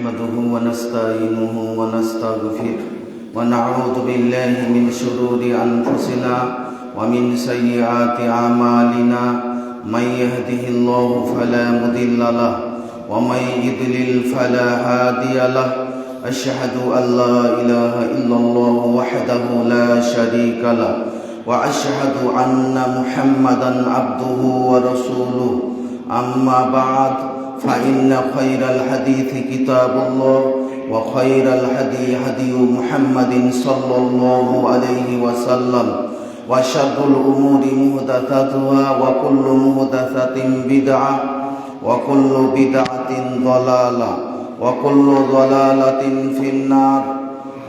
نحمده ونستعينه ونستغفره ونعوذ بالله من شرور أنفسنا ومن سيئات أعمالنا من يهده الله فلا مضل له ومن يضلل فلا هادي له أشهد أن لا إله إلا الله وحده لا شريك له وأشهد أن محمدا عبده ورسوله أما بعد فإن خير الحديث كتاب الله وخير الهدي هدي محمد صلى الله عليه وسلم وشر الأمور محدثاتها وكل محدثة بدعة وكل بدعة ضلالة وكل ضلالة في النار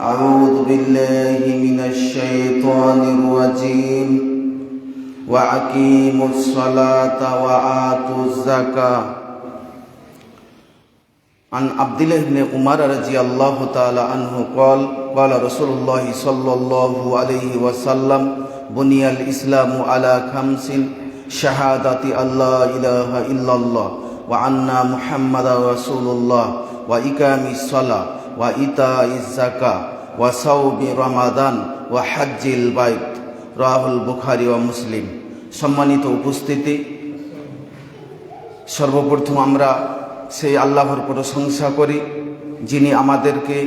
أعوذ بالله من الشيطان الرجيم وأقيموا الصلاة وآتوا الزكاة عن عبد الله بن عمر رضي الله تعالى عنه قال قال رسول الله صلى الله عليه وسلم بني الإسلام على خمس شهادة أن لا إله إلا الله وأن محمدا رسول الله وإقام الصلاة وإيتاء الزكاة وصوم رمضان وحج البيت রাহুল বুখারী ও মুসলিম। সম্মানিত উপস্থিতি, সর্বপ্রথম আমরা সেই আল্লাহর প্রশংসা করি যিনি আমাদেরকে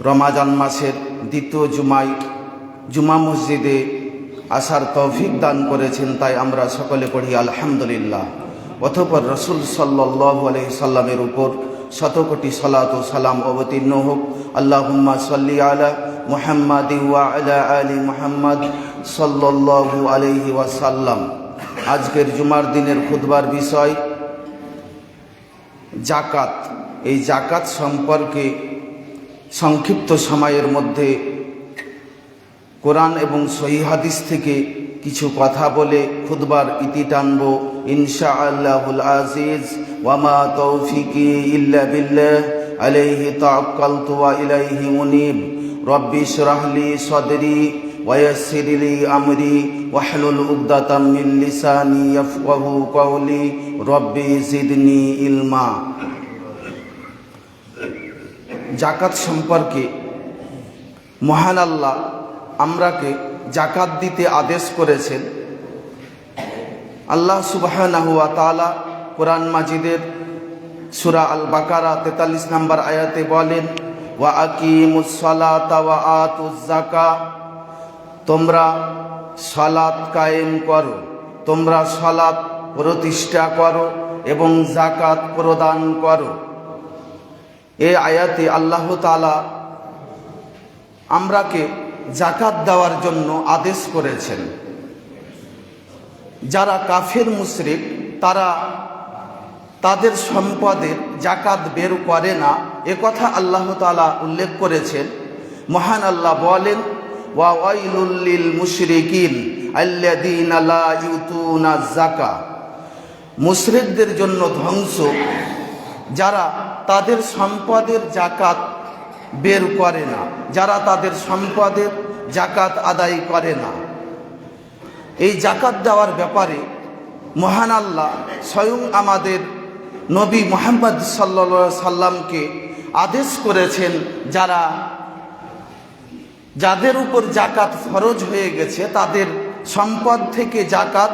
রমাজান মাসের দ্বিতীয় জুমা মসজিদে আসার তৌফিক দান করেছেন, তাই আমরা সকলে পড়ি আলহামদুলিল্লাহ। অতঃপর রসুল সাল্লাল্লাহু আলাইহি সাল্লামের উপর শতকোটি সালাত ও সালাম অবতীর্ণ হোক। আল্লাহুম্মা সাল্লি আলা মুহাম্মাদি ওয়া আলা আলি মুহাম্মাদ সাল্লাল্লাহু আলাইহি ওয়াসাল্লাম। আজকের জুমার দিনের খুতবার বিষয় জাকাত। এই জাকাত সম্পর্কে সংক্ষিপ্ত সময়ের মধ্যে কোরআন এবং সহিহ হাদিস থেকে কিছু কথা বলে খুতবার ইতি টানব ইনশাআল্লাহুল আজিজ। ওয়া মা তৌফিকি ইল্লা বিল্লাহ আলাইহি তাওয়াক্কালতু ওয়া ইলাইহি মুনীব। রব্বি ইশরাহ লি সাদরি ওয়া ইয়াসসির লি আমরি ওয়াহলুল উকদাতাম মিন লিসানি ইয়াফকাহু কওলি রব্বি জিদনি ইলমা। জাকাত সম্পর্কে মহান আল্লাহ আমরাকে জাকাত দিতে আদেশ করেছেন। আল্লাহ সুবহানাহু ওয়া তাআলা কোরআন মাজিদের সূরা আল বাকারা 43 নম্বর আয়াতে বলেন, ওয়া আকিমুস সালাতা ওয়া আতুজ যাকাত, তোমরা সালাত কায়েম করো, তোমরা সালাত প্রতিষ্ঠা করো এবং যাকাত প্রদান করো। এই আয়াতে আল্লাহ তাআলা আমরাকে জাকাত দেওয়ার জন্য আদেশ করেছেন। যারা কাফের মুশরিক তারা তাদের সম্পদের জাকাত বের করে না, একথা আল্লাহ তাআলা উল্লেখ করেছেন। মহান আল্লাহ বলেন, ওয়া ওয়াইলুল লিল মুশরিকিন আল্লাযীনা লা ইউতুনা যাকাত, মুশরিকদের জন্য ধ্বংস যারা তাদের সম্পদের জাকাত বের করে না, যারা তাদের সম্পদের জাকাত আদায় করে না। এই জাকাত দেওয়ার ব্যাপারে মহান আল্লাহ স্বয়ং আমাদের নবী মুহাম্মদ সাল্লাল্লাহু আলাইহি সাল্লামকে আদেশ করেছেন, যাদের উপর জাকাত ফরজ হয়ে গেছে তাদের সম্পদ থেকে জাকাত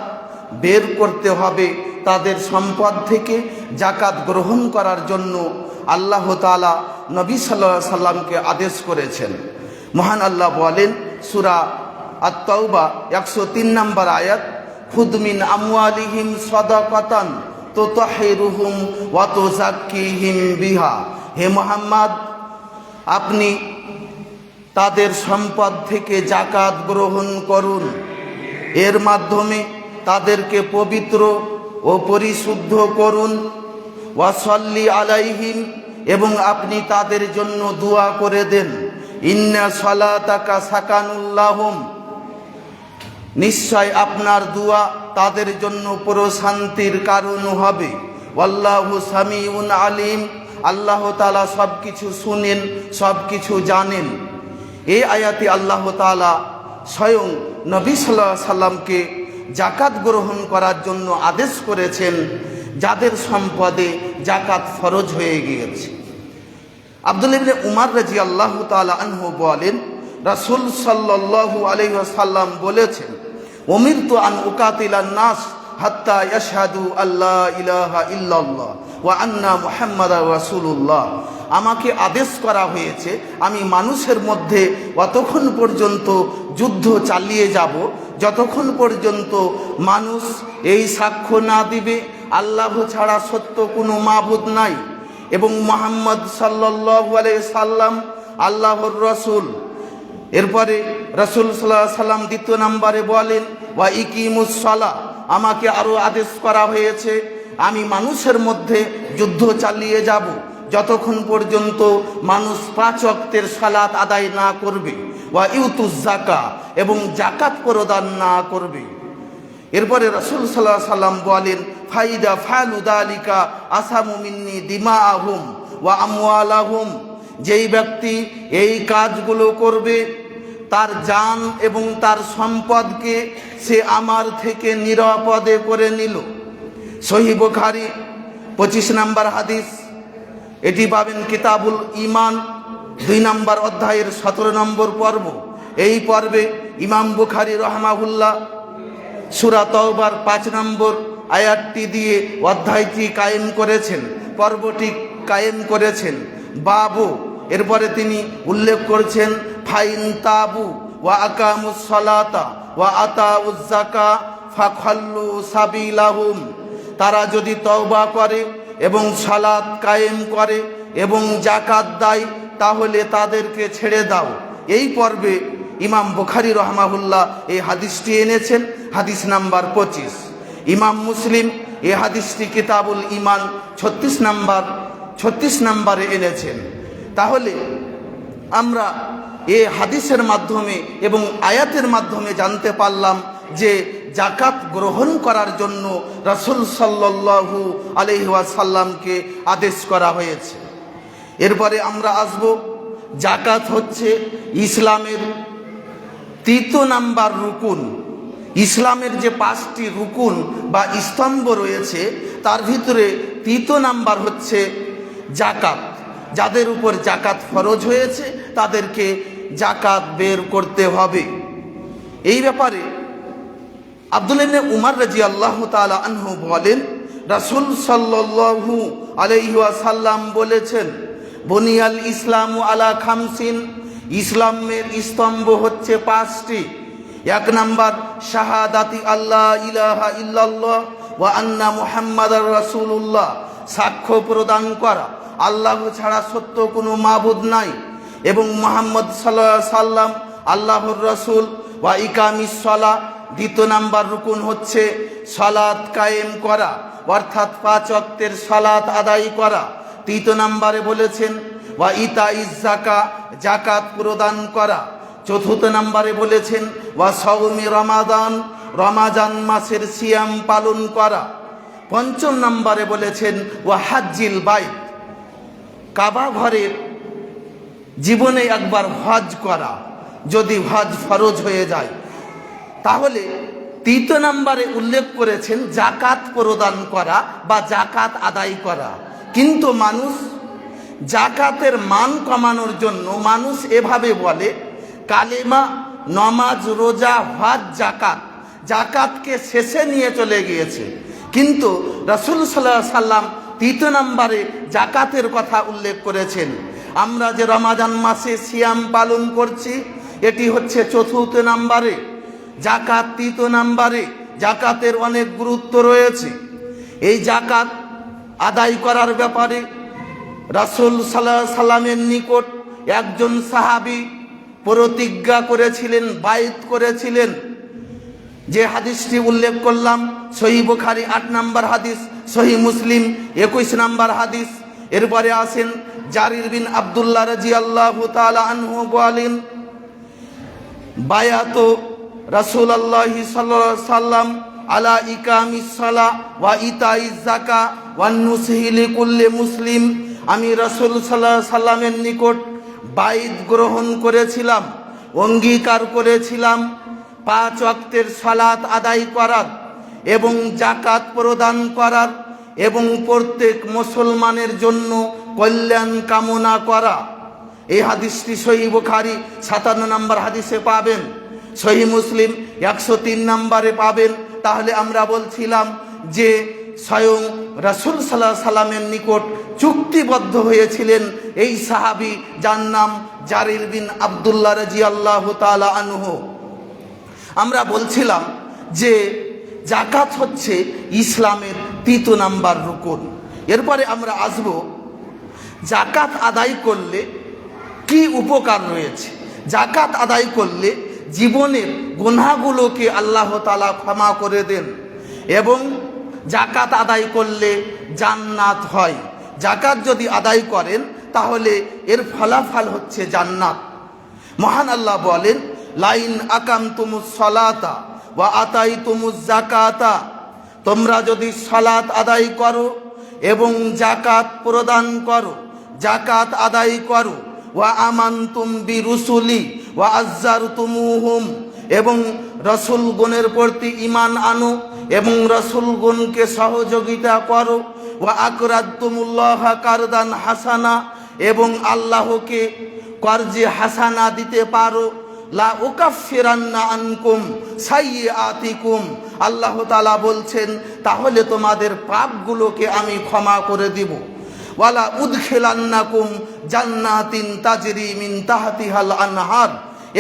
বের করতে হবে, তাদের সম্পদ থেকে জাকাত গ্রহণ করার জন্য আল্লাহ তাআলা নবী সাল্লাল্লাহু আলাইহি সাল্লামকে আদেশ করেছেন। মহান আল্লাহ বলেন সূরা আত-তাওবা 103 নম্বর আয়াত, খুদ মিন আমওয়ালিহিম সাদাকাতান তুতাহিরুহুম ওয়া তুযাক্কিহিম বিহা। হে মুহাম্মদ, আপনি তাদের সম্পদ থেকে জাকাত গ্রহণ করুন, এর মাধ্যমে তাদেরকে পবিত্র ও পরিশুদ্ধ করুন। ওয়া সাল্লি আলাইহিম, এবং আপনি তাদের জন্য দোয়া করে দেন। ইন্না সালাতাকা সাকানুল লাহুম, নিশ্চয় আপনার দোয়া তাদের জন্য প্রশান্তির কারণ হবে। ওয়াল্লাহু সামিউন আলিম, আল্লাহ তাআলা সব কিছু শুনেন, সব কিছু জানেন। এই আয়াতে আল্লাহ তাআলা স্বয়ং নবী সাল্লাল্লাহু আলাইহি সাল্লামকে জাকাত গ্রহণ করার জন্য আদেশ করেছেন, যাদের সম্পদে জাকাত ফরজ হয়ে গিয়েছে। আব্দুল্লাহ ইবনে উমর রাদিয়াল্লাহু তাআলা আনহু বলেন, রাসূল সাল্লাল্লাহু আলাইহি ওয়াসাল্লাম বলেছেন, উমিরতু আন উকাতিলান নাস হাত্তা ইয়াশহাদু আল্লা ইলাহা ইল্লাল্লাহ ওয়া আন্না মুহাম্মাদার রাসূলুল্লাহ। আমাকে আদেশ করা হয়েছে আমি মানুষের মধ্যে অতক্ষণ পর্যন্ত যুদ্ধ চালিয়ে যাব যতক্ষণ পর্যন্ত মানুষ এই সাক্ষ্য না দিবে আল্লাহ ছাড়া সত্য কোনো মাবুদ নাই এবং মুহাম্মদ সাল্লাল্লাহু আলাইহি সাল্লাম আল্লাহর রাসূল। এরপরে রাসূল সাল্লাল্লাহু আলাইহি সাল্লাম দ্বিতীয় নম্বরে বলেন, ওয়া ইকিমুস সালাহ। আমাকে আরও আদেশ করা হয়েছে আমি মানুষের মধ্যে যুদ্ধ চালিয়ে যাব যতক্ষণ পর্যন্ত মানুষ 5 ওয়াক্তের সালাত আদায় না করবে, ওয়া ইউতুজ যাকা, এবং যাকাত প্রদান না করবে। এরপরে রাসূল সাল্লাল্লাহু আলাইহি সাল্লাম বলেন, ফাইদা ফালু যালিকা আসামু মিন্নি দিমাআহুম ওয়া আমওয়ালাহুম। যেই ব্যক্তি এই কাজগুলো করবে তার জান এবং তার সম্পদকে সে আমার থেকে নিরাপদে করে নিল। সহিহ বুখারী 25 নম্বর হাদিস। এটি পাবেন কিতাবুল ঈমান 2 নম্বর অধ্যায়ের 17 নম্বর পর্ব। এই পর্বে ইমাম বুখারী রাহমাহুল্লাহ সূরা তাওবার 5 নম্বর আয়াতটি দিয়ে অধ্যায়টি কায়েম করেছেন, পর্বটি কায়েম করেছেন। বাবু, এরপরে তিনি উল্লেখ করেছেন, ফাইন তাবু ওয়া আকামুস সালাতা ওয়া আতাউজ যাকা ফাখাল্লু সাবিলাহুম। তারা যদি তওবা করে এবং সালাত কায়েম করে এবং যাকাত দেয় তাহলে তাদেরকে ছেড়ে দাও। এই পর্বে ইমাম বুখারী রাহমাহুল্লাহ এই হাদিসটি এনেছেন, হাদিস নাম্বার 25। ইমাম মুসলিম এই হাদিসটি কিতাবুল ঈমান 36 নম্বরে এনেছেন। তাহলে আমরা এই হাদিসের মাধ্যমে এবং আয়াতের মাধ্যমে জানতে পারলাম যে যাকাত গ্রহণ করার জন্য রাসূল সাল্লাল্লাহু আলাইহি ওয়াসাল্লামকে আদেশ করা হয়েছে। এরপরে আমরা আসব, যাকাত হচ্ছে ইসলামের 3 নম্বর রুকুন। ইসলামের যে 5টি রুকুন বা স্তম্ভ রয়েছে তার ভিতরে 3 নম্বর হচ্ছে যাকাত। যাদের উপর যাকাত ফরজ হয়েছে তাদেরকে যাকাত বের করতে হবে। এই ব্যাপারে আব্দুল্লাহ ইবনে উমর রাদিয়াল্লাহু তাআলা আনহু বলেন, রাসূল সাল্লাল্লাহু আলাইহি ওয়াসাল্লাম বলেছেন, বুনিয়াল ইসলামু আলা খামসিন। ইসলামের স্তম্ভ হচ্ছে 5টি। 1 নম্বর শাহাদাতি আল্লাহ ইলাহা ইল্লাল্লাহ ওয়া আন্না মুহাম্মাদার রাসূলুল্লাহ। সাক্ষ্য প্রদান করা আল্লাহ ছাড়া সত্য কোনো মাবুদ নাই এবং মুহাম্মদ সাল্লাল্লাহু আলাইহি সাল্লাম আল্লাহর রাসূল। ওয়া ইকামিস সালাহ। 2 নম্বর রুকুন হচ্ছে সালাত কায়েম করা, অর্থাৎ 5 ওয়াক্তের সালাত আদায় করা। 3 নম্বরে বলেছেন ওয়া ইতাইজ যাকা, যাকাত প্রদান করা। 4 নম্বরে বলেছেন ওয়া সাওমি রমাদান, রমাজান মাসের সিয়াম পালন করা। 5 নম্বরে বলেছেন ওয়া হাজ্জিল বাইত, কাবা ঘরের জীবনে একবার হজ করা যদি হজ ফরজ হয়ে যায়। তাহলে 3 নম্বরে উল্লেখ করেছেন যাকাত প্রদান করা বা যাকাত আদায় করা। কিন্তু মানুষ যাকাতের মান কমানোর জন্য মানুষ এভাবে বলে, কালেমা, নমাজ, রোজা, হজ, যাকাত, যাকাতকে শেষে নিয়ে চলে গিয়েছে। কিন্তু রাসূল সাল্লাল্লাহু আলাইহি সাল্লাম 3 নম্বরে যাকাতের কথা উল্লেখ করেছেন। আমরা যে রমাজান মাসে সিয়াম পালন করছি এটি হচ্ছে 4 নম্বরে। যাকাত 3 নম্বরে। যাকাতের অনেক গুরুত্ব রয়েছে। এই যাকাত আদায় করার ব্যাপারে রাসূল সাল্লাল্লাহু আলাইহি সাল্লামের নিকট একজন সাহাবী প্রতিজ্ঞা করেছিলেন, বায়াত করেছিলেন। যে হাদিসটি উল্লেখ করলাম সহিহ বুখারী 8 নম্বর হাদিস, সহিহ মুসলিম 21 নম্বর হাদিস। এরপরে আসেন জারির বিন আব্দুল্লাহ রাদিয়াল্লাহু তাআলা আনহু বলেন, বায়াতু রাসূলুল্লাহি সাল্লাল্লাহু আলাইহি সাল্লাম আলা ইকামিস সালাহ ওয়া ইতাইজ যাকা ওয়ান নুসহি লিকুল্লি মুসলিম। আমি রাসূল সাল্লাল্লাহু আলাইহি সাল্লামের নিকট বায়াত গ্রহণ করেছিলাম, অঙ্গীকার করেছিলাম 5 ওয়াক্তের সালাত আদায় করার এবং যাকাত প্রদান করার এবং প্রত্যেক মুসলমানের জন্য কল্যাণ কামনা করা। এই হাদিসটি সহিহ বুখারী 57 নম্বর হাদিসে পাবেন, সহিহ মুসলিম 103 নম্বরে পাবেন। তাহলে আমরা বলছিলাম যে স্বয়ং রাসূল সাল্লাল্লাহু আলাইহি সাল্লামের নিকট চুক্তিবদ্ধ হয়েছিলেন এই সাহাবী, যার নাম জারির বিন আব্দুল্লাহ রাদিয়াল্লাহু তাআলা আনহু। আমরা বলছিলাম যে যাকাত হচ্ছে ইসলামের 3 নাম্বার রুকন। এরপরে আমরা আসব যাকাত আদায় করলে কি উপকার রয়েছে। যাকাত আদায় করলে জীবনের গুনাহগুলোকে আল্লাহ তাআলা ক্ষমা করে দেন এবং যাকাত আদায় করলে জান্নাত হয়। যাকাত যদি আদায় করেন তাহলে এর ফলাফল হচ্ছে জান্নাত। মহান আল্লাহ বলেন, লাইন আকামতুমুস সালাতা ওয়া আতাইতুমুজ যাকাতা, তোমরা যদি সালাত আদায় করো এবং যাকাত প্রদান করো, যাকাত আদায় করো, ওয়া আমানতুম বিরুসুলি ওয়া আযযারতুমুহুম, এবং রাসূলগণের প্রতি ঈমান আনো এবং রাসূলগণকে সহযোগিতা করো, ওয়া আকরাদতুমুল্লাহ কারদান হাসানা, এবং আল্লাহকে কর্জে হাসানা দিতে পারো, লা উকাফিরান্না আনকুম সাইয়্যাতিকুম, আল্লাহ তাআলা বলছেন তাহলে তোমাদের পাপগুলোকে আমি ক্ষমা করে দিব। ওয়ালা উদখিলান্নাকুম জান্নাতিন তাজরি মিন তাহতিহাল আনহার,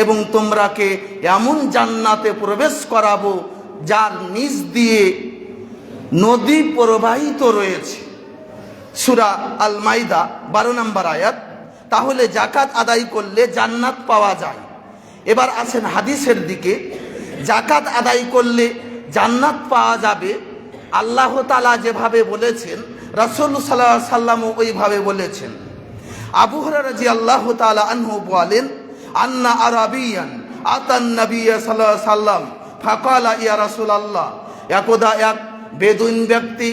এবং তোমরাকে এমন জান্নাতে প্রবেশ করাবো যার নিচ দিয়ে নদী প্রবাহিত রয়েছে। সূরা আল মাইদা 12 নম্বর আয়াত। তাহলে যাকাত আদায় করলে জান্নাত পাওয়া যায়। এবার আসেন হাদিসের দিকে। যাকাত আদায় করলে জান্নাত পাওয়া যাবে আল্লাহ তাআলা যেভাবে বলেছেন, রাসূল সাল্লাল্লাহু আলাইহি সাল্লামও ওইভাবে বলেছেন। আবু হুরায়রা রাদিয়াল্লাহু তাআলা আনহু বলেন, আন্না আরাবিয়ান আতান নবী সাল্লাল্লাহু আলাইহি সাল্লাম ফাকালা ইয়া রাসূলুল্লাহ, একদা এক বেদুইন ব্যক্তি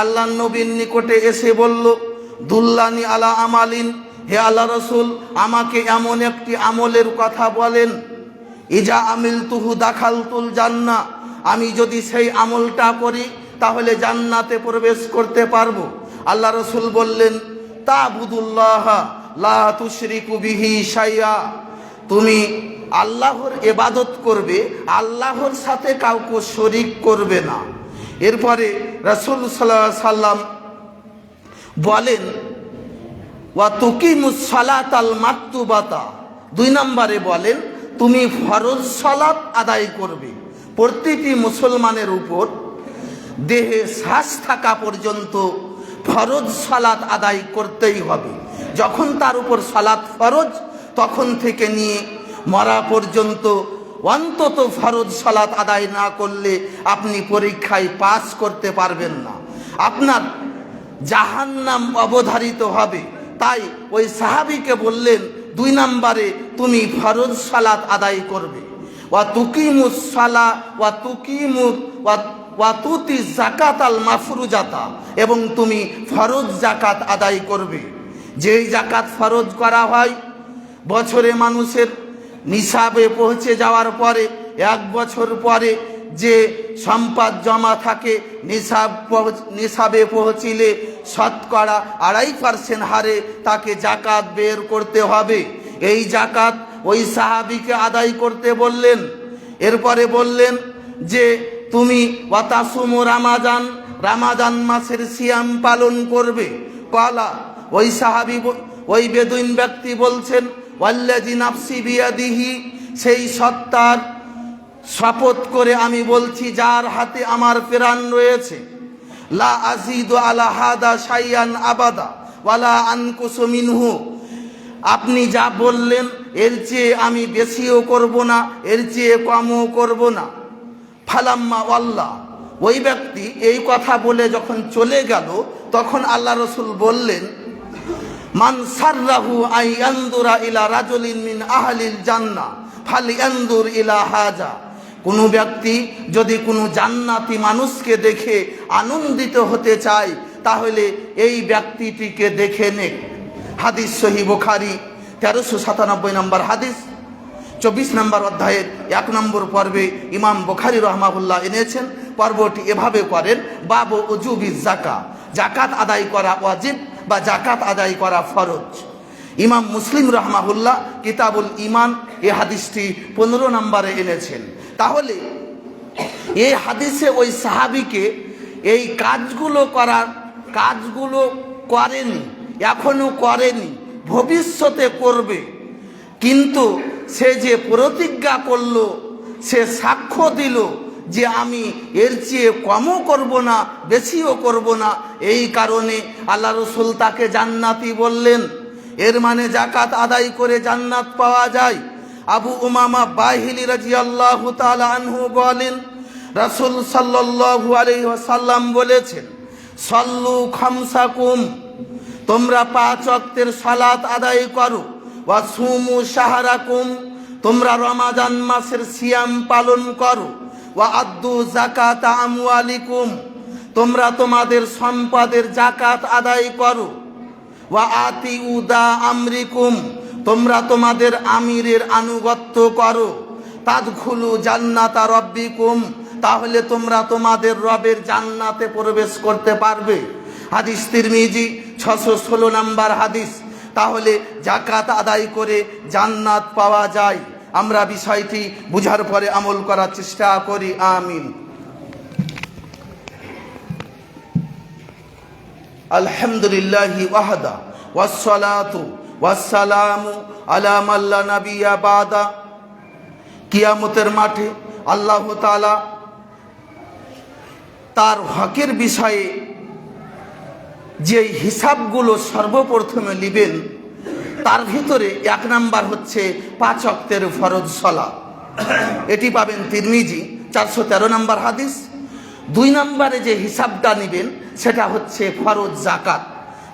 আল্লাহর নবীর নিকটে এসে বলল, দুল্লানি আলা আমালিন, হে আল্লাহ রাসূল আমাকে এমন একটি আমলের কথা বলেন, ইজা আমিলতুহু দাখালতুল জান্নাহ, আমি যদি সেই আমলটা করি তাহলে জান্নাতে প্রবেশ করতে পারবো। আল্লাহ রাসূল বললেন, তা'বুদুল্লাহ লা তুশরিকু বিহি শাইআ, তুমি আল্লাহর ইবাদত করবে, আল্লাহর সাথে কাউকে শরীক করবে না। এরপরে রাসূল সাল্লাল্লাহু আলাইহি সাল্লাম বলেন, ওয়া তুকিমুস সালাতাল মাকতুবাতা, 2 নম্বরে বলেন তুমি ফরজ সালাত আদায় করবে। প্রতিটি মুসলমানের উপর দেহে শ্বাস থাকা পর্যন্ত ফরজ সালাত আদায় করতেই হবে। যখন তার উপর সালাত ফরজ, তখন থেকে নিয়ে মরা পর্যন্ত অন্তত ফরজ সালাত আদায় না করলে আপনি পরীক্ষায় পাস করতে পারবেন না, আপনার জাহান্নাম অবধারিত হবে। তাই ওই সাহাবীকে বললেন 2 নম্বরে তুমি ফরজ সালাত আদায় করবে। ওয়া তুকিমুস সালা ওয়া তুকিমুত ওয়া তুতি যাকাতাল মাফরুজাতা, এবং তুমি ফরজ যাকাত আদায় করবে। যেই যাকাত ফরজ করা হয় বছরে মানুষের নিসাবে পৌঁছে যাওয়ার পরে, 1 বছর পরে যে সম্পদ জমা থাকে, নিসাবে পৌঁছিলে শতকরা 2.5% হারে তাকে যাকাত বের করতে হবে। এই যাকাত ওই সাহাবীকে আদায় করতে বললেন। এরপরে বললেন যে তুমি ওয়াতাসুমু রামাজান, রামাজান মাসের সিয়াম পালন করবে। পালা ওই সাহাবী, ওই বেদুইন ব্যক্তি বলছেন, ওয়াল্লাযী নাফসি বিয়াদিহি, সেই সত্তার শপথ করে আমি বলছি যার হাতে আমার প্রাণ রয়েছে, লা আযীদু আলা হাদা শাইআন আবাদা ওয়ালা আনকুসু মিনহু, আপনি যা বললেন এর চেয়ে আমি বেশিও করব না, এর চেয়ে কমও করব না। ফালাম্মা ওয়াল্লাহ, ওই ব্যক্তি এই কথা বলে যখন চলে গেল, তখন আল্লাহ রাসূল বললেন, মান সাররাহু আই ইয়ানদুরা ইলা রাজুলিন মিন আহলিল জান্নাহ ফালিয়ানদুর ইলা হাজা, কোনো ব্যক্তি যদি কোনো জান্নাতি মানুষকে দেখে আনন্দিত হতে চায় তাহলে এই ব্যক্তিটিকে দেখে নেক। হাদিস সহিহ বুখারী 1397 নম্বর হাদিস, 24 নম্বর অধ্যায়ের 1 নম্বর পর্বে ইমাম বুখারী রাহমাহুল্লাহ এনেছেন। পর্বটি এভাবে করেন, বাবু উজুবি জাকা, জাকাত আদায় করা ওয়াজিব বা জাকাত আদায় করা ফরজ। ইমাম মুসলিম রহমাহুল্লাহ কিতাবুল ইমান এই হাদিসটি 15 নম্বরে এনেছেন। তাহলে এই হাদিসে ওই সাহাবীকে এই কাজগুলো করেনি, এখনো করেনি, ভবিষ্যতে করবে, কিন্তু সে যে প্রতিজ্ঞা করলো, সে সাক্ষ্য দিল যে আমি এর চেয়ে কমও করব না, বেশিও করব না, এই কারণে আল্লাহ রসুল তাকে জান্নাতি বললেন। এর মানে জাকাত আদায় করে জান্নাত পাওয়া যায়। আবু উমামা বাহিলি রাদিয়াল্লাহু তাআলা আনহু বলেন, রাসূল সাল্লাল্লাহু আলাইহি ওয়াসাল্লাম বলেছেন, সল্লু খামসাকুম, তোমরা 5 ওয়াক্তের সালাত আদায় করো, ওয়া সুমু শাহরাকুম, তোমরা রমাজান মাসের সিয়াম পালন করো, ওয়া আদ্দু যাকাতা আমওয়ালিকুম, তোমরা তোমাদের সম্পদের জাকাত আদায় করো, ওয়া আতিউ দা আমরিকুম, তোমরা তোমাদের আমিরের আনুগত্য করো, তাদখুলু জান্নাতা রাব্বিকুম, তাহলে তোমরা তোমাদের রবের জান্নাতে প্রবেশ করতে পারবে। হাদিস তিরমিজি 616 নম্বর হাদিস। তাহলে জাকাত আদায় করে জান্নাত পাওয়া যায়। আমরা বিষয়টি বুঝার পরে আমল করার চেষ্টা করি। আমিন। আলহামদুলিল্লাহি ওয়াহদা ওয়াসসালাতু ওয়াসসালামু আলা মান লা নাবিয়্যা বাদা। কিয়ামতের মাঠে আল্লাহ তাআলা তার হকের বিষয়ে যে হিসাবগুলো সর্বপ্রথমে নেবেন, তার ভিতরে 1 নাম্বার হচ্ছে 5 ওয়াক্তের ফরজ সালাত। এটি পাবেন তিরমিজি 413 নম্বর হাদিস। 2 নম্বরে যে হিসাবটা নেবেন সেটা হচ্ছে ফরজ জাকাত।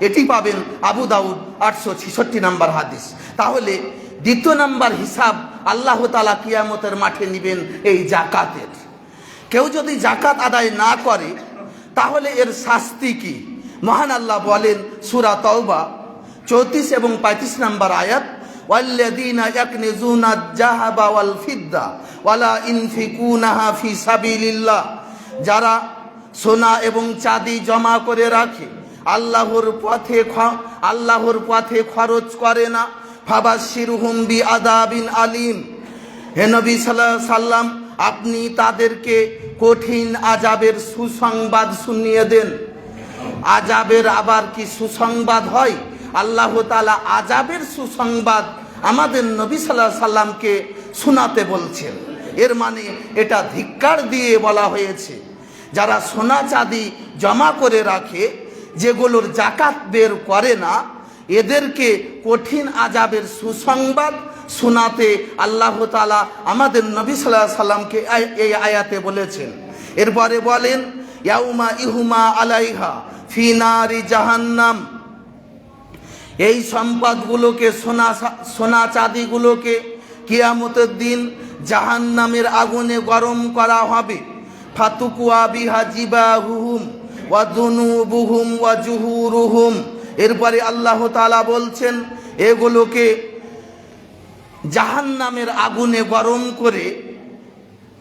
এটি পাবেন আবু দাউদ 866 নম্বর হাদিস। তাহলে 2 নম্বর হিসাব আল্লাহ তাআলা কিয়ামতের মাঠে নেবেন এই জাকাতের। কেউ যদি জাকাত আদায় না করে তাহলে এর শাস্তি কি? মহান আল্লাহ বলেন সূরা তাওবা 34 এবং 35 নম্বর আয়াত, ওয়াল্লাযীনা ইয়াকনিজুনা আয-যাহাবা ওয়াল ফিদ্দা ওয়ালা ইনফিকুনাহা ফি সাবিলিল্লাহ, যারা সোনা এবং চাঁদি জমা করে রাখে, আল্লাহর পথে খরচ করে না, ফাবাশশিরহুম বিআযাবিন আলীম। হে নবী সাল্লাল্লাহু আলাইহি সাল্লাম, আপনি তাদেরকে কঠিন আযাবের সুসংবাদ শুনিয়ে দেন। আযাবের আবার কি সুসংবাদ হয়? আল্লাহ তাআলা আযাবের সুসংবাদ আমাদের নবী সাল্লাল্লাহু আলাইহি সাল্লামকে শোনাতে বলছেন। এর মানে এটা ধিক্কার দিয়ে বলা হয়েছে, যারা সোনা চাঁদি জমা করে রাখে, যেগুলোর জাকাত বের করে না, এদেরকে কঠিন আযাবের সুসংবাদ শোনাতে আল্লাহ তাআলা আমাদের নবী সাল্লাল্লাহু আলাইহি সাল্লামকে এই আয়াতে বলেছেন। এরপরে বলেন, ইয়াউমা ইহুমা আলাইহা ফি নারি জাহান্নাম, এই সম্পদগুলোকে সোনা চাঁদিগুলোকে কিয়ামতের দিন জাহান্নামের আগুনে গরম করা হবে। ফাতুকুয়া বিহা জিবাহুহুম ওয়া যুনুবুহুম ওয়া জুহুরুহুম। এরপরে আল্লাহ তাআলা বলছেন, এগুলোকে জাহান্নামের আগুনে গরম করে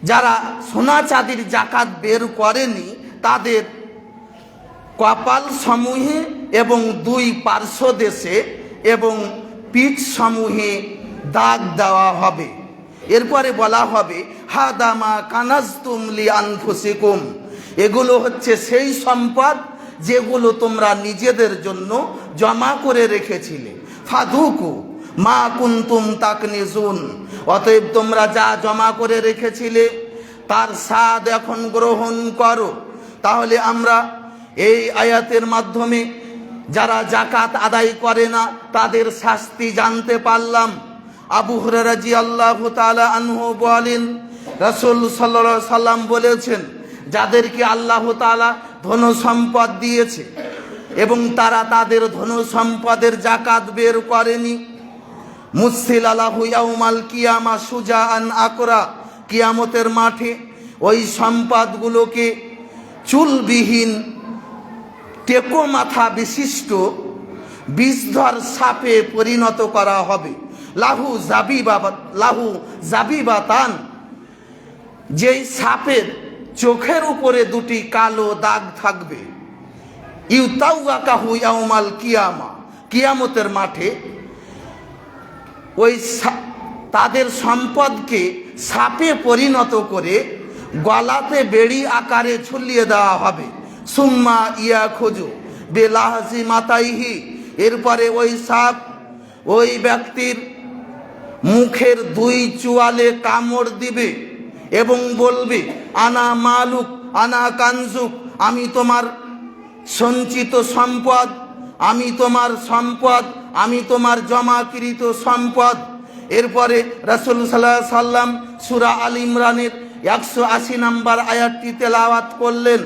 যারা সোনা চাঁদির জাকাত বের করেনি তাদের কপাল সমূহে এবং 2 পার্শ্বদেশে এবং পিঠ সমূহে দাগ দেওয়া হবে। এরপরে বলা হবে, হাদামা কানাজতুম লি আনফুসিকুম, এগুলো হচ্ছে সেই সম্পদ যেগুলো তোমরা নিজেদের জন্য জমা করে রেখেছিলে। ফাদুকু মা কুনতুম তাকনিজুন, অতএব তোমরা যা জমা করে রেখেছিলে তার স্বাদ এখন গ্রহণ করো। তাহলে আমরা এই আয়াতের মাধ্যমে যারা জাকাত আদায় করে না তাদের শাস্তি জানতে পারলাম। আবু হুরায়রা রাদিয়াল্লাহু তাআলা আনহু বলেন, রাসূল সাল্লাল্লাহু আলাইহি সাল্লাম বলেছেন, যাদেরকে আল্লাহ তাআলা ধন সম্পদ দিয়েছে এবং তারা তাদের ধন সম্পদের জাকাত বের করেনি, মুসিল আলাহু ইয়াউমাল কিয়ামা সুজাআন আকরা, কিয়ামতের মাঠে ওই সম্পদগুলোকে চুলবিহীন টেকো মাথা বিশিষ্ট বিষধর সাপে পরিণত করা হবে। লাহু জাবিবাতান, যেই সাপের চোখের উপরে দুটি কালো দাগ থাকবে। ইউতাউয়াকাহু ইয়াউমাল কিয়ামা, কিয়ামতের মাঠে ওই তাদের সম্পদকে সাপে পরিণত করে গলাতে বেড়ি আকারে ঝুলিয়ে দেওয়া হবে। সুম্মা ইয়া খোঁজো বেলাহাসি মাতাইহি, এরপরে ওই সাপ ওই ব্যক্তির মুখের দুই চুয়ালে কামড় দিবে এবং বলবে, আনা মালুক আনা কানজুক, আমি তোমার সঞ্চিত সম্পদ, আমি তোমার সম্পদ, আমি তোমার জমাকৃত সম্পদ। এরপরে রাসূল সাল্লাল্লাহু আলাইহি সাল্লাম সূরা আল ইমরানের 180 নম্বর আয়াতটি তেলাওয়াত করলেন।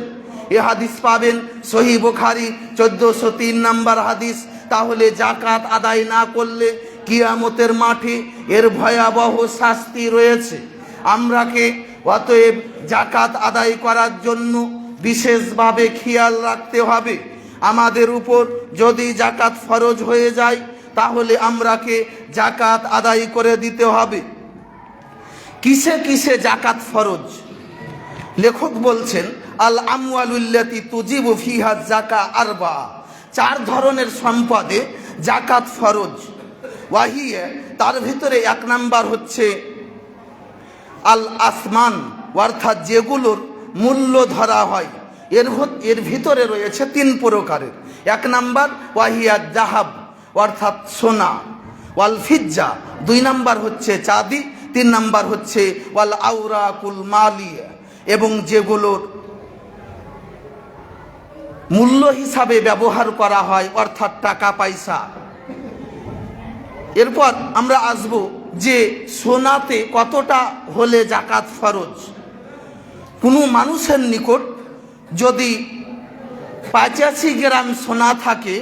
এ হাদিস পাবেন সহিহ বুখারী 1403 নম্বর হাদিস। তাহলে জাকাত আদায় না করলে কিয়ামতের মাঠে এর ভয়াবহ শাস্তি রয়েছে। আমরাকে অতএব জাকাত আদায় করার জন্য বিশেষভাবে খেয়াল রাখতে হবে। আমাদের উপর যদি জাকাত ফরজ হয়ে যায় তাহলে আমরাকে জাকাত আদায় করে দিতে হবে। কিসে কিসে জাকাত ফরজ? লেখক বলছেন, আল আমওয়ালুল্লাতি তুজিবু ফিহা যাকা আরবা, 4 ধরনের সম্পদে জাকাত ফরজ। ওয়াহিয়া, তার ভিতরে 1 নাম্বার হচ্ছে আল আসমান, অর্থাৎ যেগুলোর মূল্য ধরা হয়। এর ভিতরে রয়েছে 3 প্রকারের। 1 নাম্বার ওয়াহিয়া জাহাব, অর্থাৎ সোনা। ওয়াল ফিজ্জা, 2 নাম্বার হচ্ছে চাঁদি। 3 নাম্বার হচ্ছে ওয়াল আওরাকুল মালিয়া, এবং যেগুলোর মূল্য হিসাবে ব্যবহার করা হয়, অর্থাৎ টাকা পয়সা। এরপর আমরা আসব যে সোনাতে কতটা হলে জাকাত ফরজ। কোনো মানুষের নিকট যদি 85 গ্রাম সোনা থাকে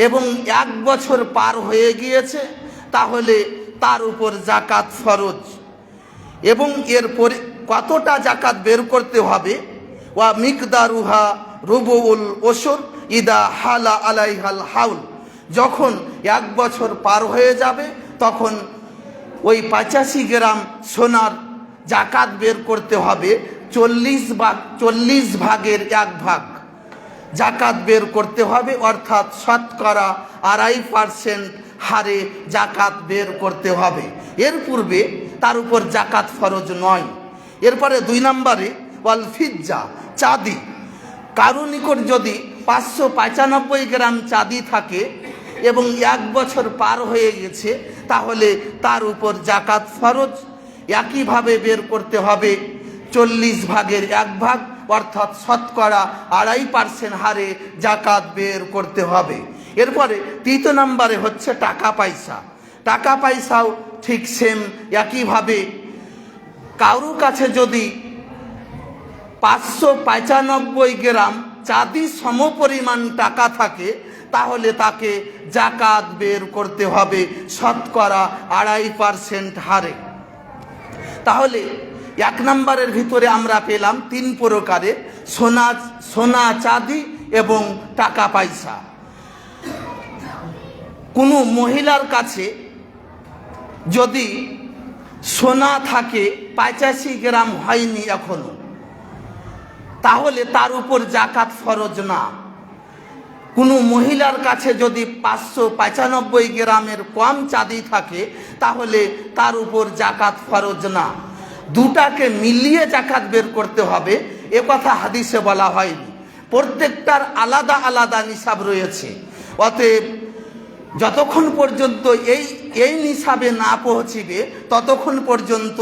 এবং 1 বছর পার হয়ে গিয়েছে তাহলে তার উপর জাকাত ফরজ। এবং এরপরে কতটা জাকাত বের করতে হবে, ওয়া মিকদারুহা রুবুল ওশর ইদা হালা আলাইহাল হাউল, যখন 1 বছর পার হয়ে যাবে তখন ওই 85 গ্রাম সোনার জাকাত বের করতে হবে। 40 ভাগের 1 ভাগ জাকাত বের করতে হবে, অর্থাৎ শতকরা 2.5% হারে জাকাত বের করতে হবে। এর পূর্বে তার উপর জাকাত ফরজ নয়। এরপরে 2 নম্বরে ওয়াল ফিজ্জা, চাঁদি। কারো নিকট যদি 595 গ্রাম চাঁদি থাকে এবং 1 বছর পার হয়ে গেছে তাহলে তার উপর জাকাত ফরজ। একইভাবে বের করতে হবে 40 ভাগের 1 ভাগ, অর্থাৎ শতকরা 2.5% হারে জাকাত বের করতে হবে। এরপরে 3 নম্বরে হচ্ছে টাকা পয়সা। টাকা পয়সাও ঠিক সেম একইভাবে। কারো কাছে যদি 595 গ্রাম চাঁদি সমপরিমাণ টাকা থাকে তাহলে তাকে জাকাত বের করতে হবে শতকরা 2.5% হারে। তাহলে 1 নম্বরের ভিতরে আমরা পেলাম 3 প্রকারের সোনা, চাঁদি এবং টাকা পয়সা। কোনো মহিলার কাছে যদি সোনা থাকে 85 গ্রাম হয়নি এখনো, তাহলে তার উপর জাকাত ফরজ না। কোনো মহিলার কাছে যদি 595 গ্রামের কম চাঁদি থাকে তাহলে তার উপর জাকাত ফরজ না। দুটাকে মিলিয়ে জাকাত বের করতে হবে এ কথা হাদিসে বলা হয়নি। প্রত্যেকটার আলাদা আলাদা নিসাব রয়েছে। অতএব যতক্ষণ পর্যন্ত এই নিসাবে না পৌঁছিবে ততক্ষণ পর্যন্ত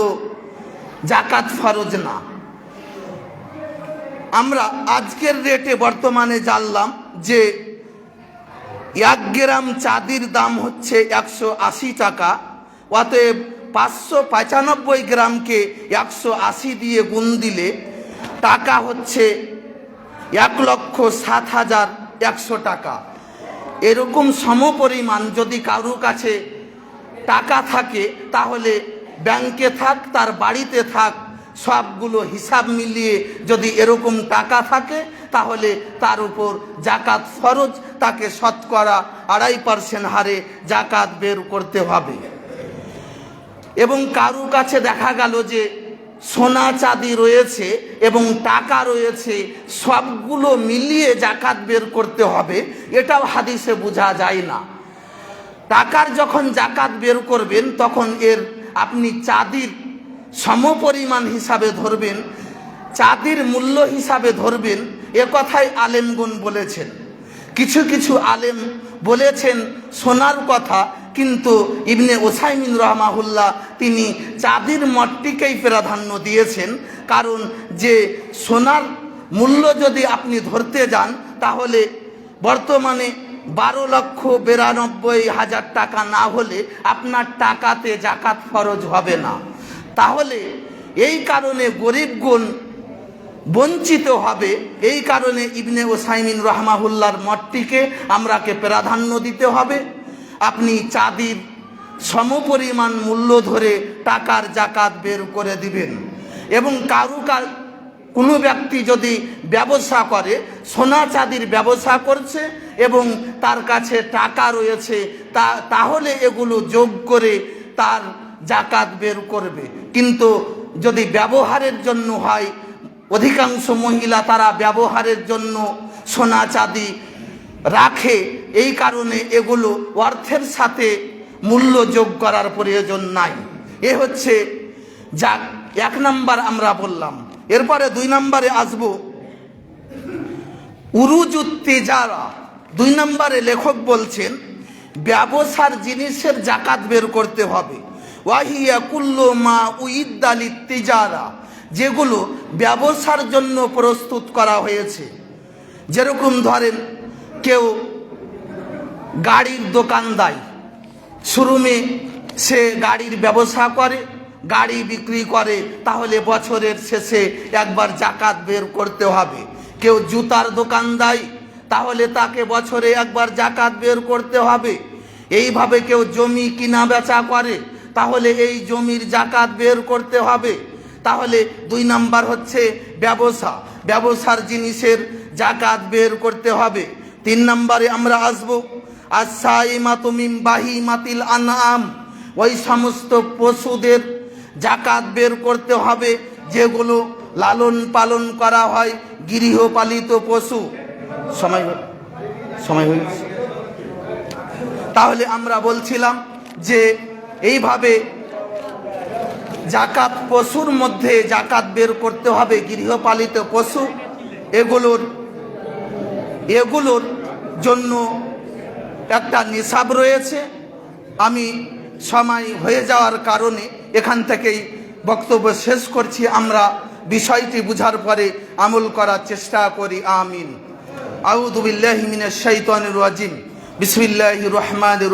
জাকাত ফরজ না। আমরা আজকের রেটে বর্তমানে জানলাম যে 1 গ্রাম চাঁদির দাম হচ্ছে 180 টাকা। অতএব 595 গ্রামকে 180 দিয়ে গুণ দিলে টাকা হচ্ছে 1,07,100 টাকা। এরকম সমপরিমাণ যদি কারো কাছে টাকা থাকে তাহলে ব্যাংকে থাক তার বাড়িতে থাক, সবগুলো হিসাব মিলিয়ে যদি এরকম টাকা থাকে তাহলে তার উপর জাকাত ফরজ। তাকে শতকরা 2.5% হারে জাকাত বের করতে হবে। এবং কারো কাছে দেখা গেল যে সোনা চাঁদি রয়েছে এবং টাকা রয়েছে, সবগুলো মিলিয়ে জাকাত বের করতে হবে, এটাও হাদিসে বোঝা যায় না। টাকার যখন জাকাত বের করবেন তখন এর আপনি চাঁদির সমপরিমাণ হিসাবে ধরবেন, চাঁদির মূল্য হিসাবে ধরবেন, এ কথাই আলেমগণ বলেছেন। কিছু কিছু আলেম বলেছেন সোনার কথা, কিন্তু ইবনে উসাইমিন রহমাহুল্লাহ তিনি চাঁদির মঠটিকেই প্রাধান্য দিয়েছেন। কারণ যে সোনার মূল্য যদি আপনি ধরতে যান তাহলে বর্তমানে 12,92,000 টাকা না হলে আপনার টাকাতে জাকাত ফরজ হবে না। তাহলে এই কারণে গরিবগণ বঞ্চিত হবে। এই কারণে ইবনে উসাইমিন রহমাহুল্লাহর মতটিকে আমরাকে প্রাধান্য দিতে হবে। আপনি চাঁদির সমপরিমাণ মূল্য ধরে টাকার জাকাত বের করে দিবেন। এবং কোনো ব্যক্তি যদি ব্যবসা করে, সোনা চাঁদির ব্যবসা করছে এবং তার কাছে টাকা রয়েছে, তাহলে এগুলো যোগ করে তার জাকাত বের করবে। কিন্তু যদি ব্যবহারের জন্য হয়, অধিকাংশ মহিলা তারা ব্যবহারের জন্য সোনা চাঁদি রাখে, এই কারণে এগুলো অর্থের সাথে মূল্য যোগ করার প্রয়োজন নাই। এ হচ্ছে যা 1 নাম্বার আমরা বললাম। এরপরে 2 নম্বরে আসবো উরুজুত তিজারা। 2 নম্বরে লেখক বলছেন ব্যবসার জিনিসের জাকাত বের করতে হবে। ওয়াহিয়া কুল্লু মা উইদ্দা লিত্তিজারা, যেগুলো ব্যবসার জন্য প্রস্তুত করা হয়েছে। যেরকম ধরেন কেউ গাড়ির দোকান দেয়, শোরুমে সে গাড়ির ব্যবসা করে, গাড়ি বিক্রি করে, তাহলে বছরের শেষে একবার জাকাত বের করতে হবে। কেউ জুতার দোকান দেয়, তাহলে তাকে বছরে একবার জাকাত বের করতে হবে। এইভাবে কেউ জমি কিনা বেচা করে, তাহলে এই জমির জাকাত বের করতে হবে। তাহলে 2 নাম্বার হচ্ছে ব্যবসা, ব্যবসার জিনিসের জাকাত বের করতে হবে। 3 নম্বরে আমরা আসবো আস-সাইমাতু মিন বাহিমাতিল আনআম, ওই সমস্ত পশুদের জাকাত বের করতে হবে যেগুলো লালন পালন করা হয়, গৃহপালিত পশু। সময় হয়েছে। তাহলে আমরা বলছিলাম যে এইভাবে জাকাত পশুর মধ্যে জাকাত বের করতে হবে, গৃহপালিত পশু। এগুলোর জন্য একটা নিসাব রয়েছে। আমি সময় হয়ে যাওয়ার কারণে এখান থেকেই বক্তব্য শেষ করছি। আমরা বিষয়টি বুঝার পরে আমল করার চেষ্টা করি। আমিন। আউযু বিল্লাহি মিনাশ শাইতানির রাজিম। বিসমিল্লাহির রহমানির